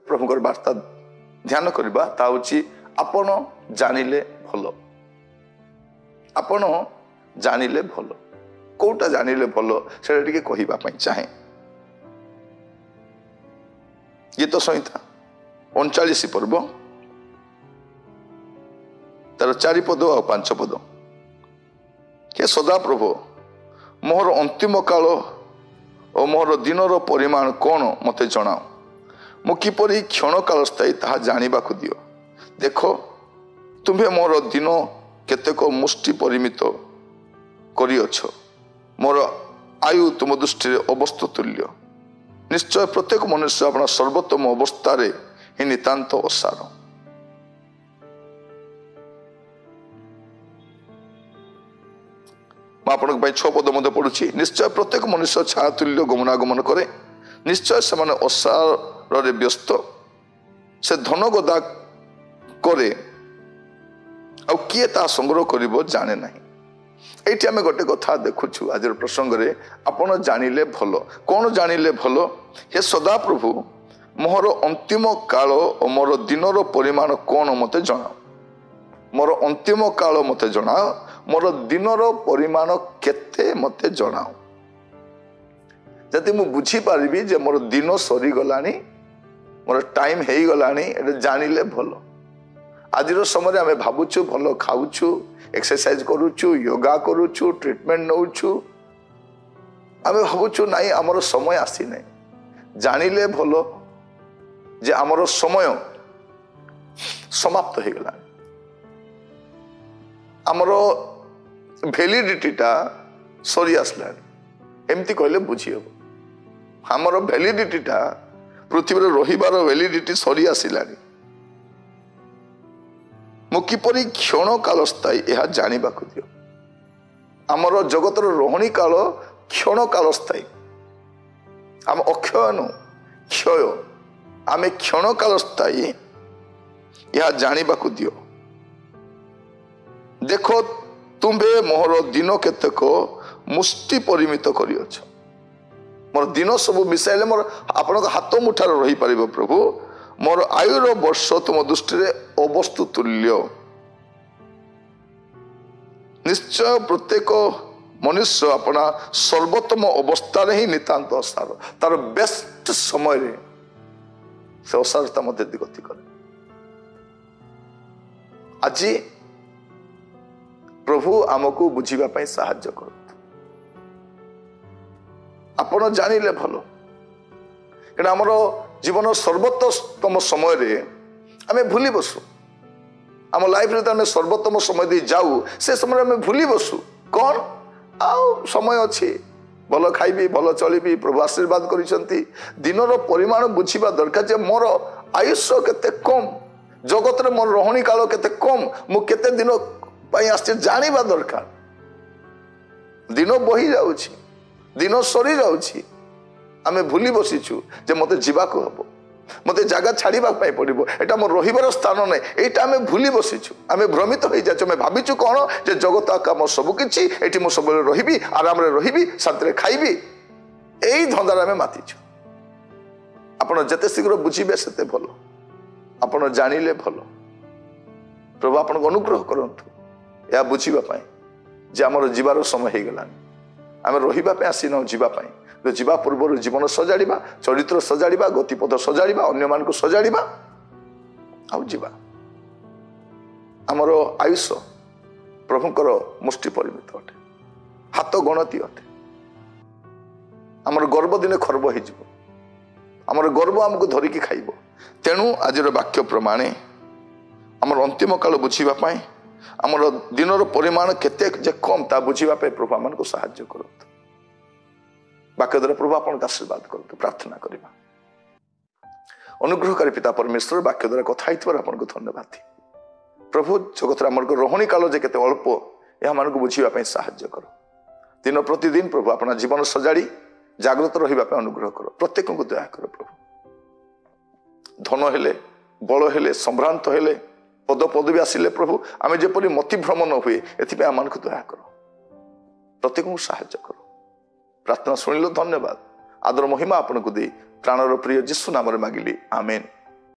प्रभुकर वार्ता ध्यान करबा ता होची आपण जानिले भलो आपण जानिले भलो कोटा जानिले भलो सेटा टिके कहिबा पई चाहे गीत संहिता 39 पर्व तार 4 पद और 5 पद के सदा प्रभु मोहर अंतिम काल और मोहर दिनर परिमाण कौन मते जनाओ मु किपरि क्षण काल स्थायी ताहा जानिबा को दियो देखो तुम्हें मोर दिन केतेक मुष्टि परिमित करिअछ मोर आयु तुम दृष्टि अवस्तु तुल्य निश्चय प्रत्येक मनुष्य अपना सर्वोत्तम अवस्था रे ही नितांत असार आपन 6 पद मध्य पढ़ुछि निश्चय प्रत्येक मनुष्य छाया तुल्य गमनागमन करे निश्चय से माने असार रे व्यस्त से धन गदा करे आ किए ता संग्रह करिवो जाने नहीं एठी आमे गोटे कथा देखुछु आज प्रसंग रे आपण जानिले भलो कोन जानिले भलो हे सदा प्रभु मोर अंतिम काल और मोर दिनर परिमाण कौन मते जनाओ मोर अंतिम काल मते जनाओ मोर दिनर परिमाण केते मते जनाओ जति मु बुझी पारिबी जे मोर दिन सरी गलानी मोर टाइम हेई गलानी एटा जानिले भलो आज समय आमे भाबुछु भलो खाउछु एक्सरसाइज करूछु योगा करूछु ट्रीटमेंट नउछु आमे भाबुछु नाही हमर समय आसी नै जानिले भलो जे हमर समय समाप्त हो गला हमर वैलिडिटी टा सरी आसला एमती कहले बुझी हो हमर वैलिडिटी टा पृथ्वी रे रहिबार वैलिडिटी सरी आसिलानी मु किपरि क्षण काल स्थायी यह जानिबा को दियो हमर जगतर रोहणी काल क्षण काल स्थायी हम अक्षय नु क्षय आमे क्षण काल स्थायी यह जानिबा को दियो देखो तुम्बे मोहर दिन केतेक मुष्टि परिमित करिअछ मोर दिन सब मिसाइले मोर आपन हाथ मुठार रही परिबो प्रभु मोर आयुर वर्ष तुम दृष्टि अवस्तु तुल्य निश्चय प्रत्येक मनुष्य अपना सर्वोत्तम अवस्था ही नितांत असार तार बेस्ट समय रे से असारता मध्य गति करे आज प्रभु आमको बुझीबा पई सहाय्य कर आपण जानिले भलो एटा हमर जीवन सर्वोत्तम समय रे आमे भूली बसु आम लाइफ रे आमे सर्वोत्तम समय दे जाऊ से समय आमे भूली बसु कौन आउ समय अच्छी भल खाइबी भल चलिबी प्रभु आशीर्वाद करिसंती दिनर परिमाण बुझीबा दरकार जे मोर आयुष्य केते कम जगत रे मोर रोहणी काल केते कम मु केते दिन पई आस्ते जानिबा दरकार दिन बही जाउछि दिन सरी जाउछि आमे भूली बसीछु जे मते जीवाको हबो मते जगह छाड़ीबा पई पड़िबो एटा मोर रहिबार स्थान नै एटा आमे भूली बसीछु आमे भ्रमित होई जाछु आमे भाबिछु कोन जे जगत का मो सब किछि एठी मो सब रहिबी आराम रे रहिबी शांति रे खाइबी एई धंदार आमे मातिछु आपण जते शीघ्र बुझिबे सेते भलो आपण जानिले भलो प्रभु आपण अनुग्रह करंतु या बुझिबा पई जे हमर जीवार समय हे गलानी आमे रहिबा पे आसीनो जीवा पई तो जीवा पूर्व जीवन सजाड़ा चरित्र सजाड़ा गतिपथ सजाड़ा अन्य मान को सजाड़ा आउ जीवा आमर आयुष प्रभुंकर मुष्टि परिमित अटे हाथ गणती अटे आमर गर्व दिने खर्ब हो आमर गर्व आमको धरिकी खाइब तेणु आज वाक्य प्रमाणे आमर अंतिम काल बुझापी आमर दिनर परिमाण केते जे कम ता बुझापी प्रभु आम को साहाय्य करत वाक्य द्वारा प्रभु आपन आशीर्वाद करतु प्रार्थना करबा अनुग्रहकारी पिता परमेश्वर वाक्य द्वारा कथा हितबार आपन को धन्यवाद प्रभु जगत आम रोहणी काल जे केते अल्प या मान को बुझिबा पई साहाय्य कर दिन प्रतिदिन प्रभु अपना जीवन सजाड़ी जागृत रहिबा पई अनुग्रह कर प्रत्येक को दया कर प्रभु धन हेले बल हेले संभ्रांत हेले पद पदवी आसिले प्रभु आमे जेपरि मतिभ्रम न हुए एथि आम को दया कर प्रत्येक को साहाय्य कर प्रार्थना शुणिल धन्यवाद आदर महिमा आपन को दे प्राणर प्रिय जीशु नाम मागिली आमेन।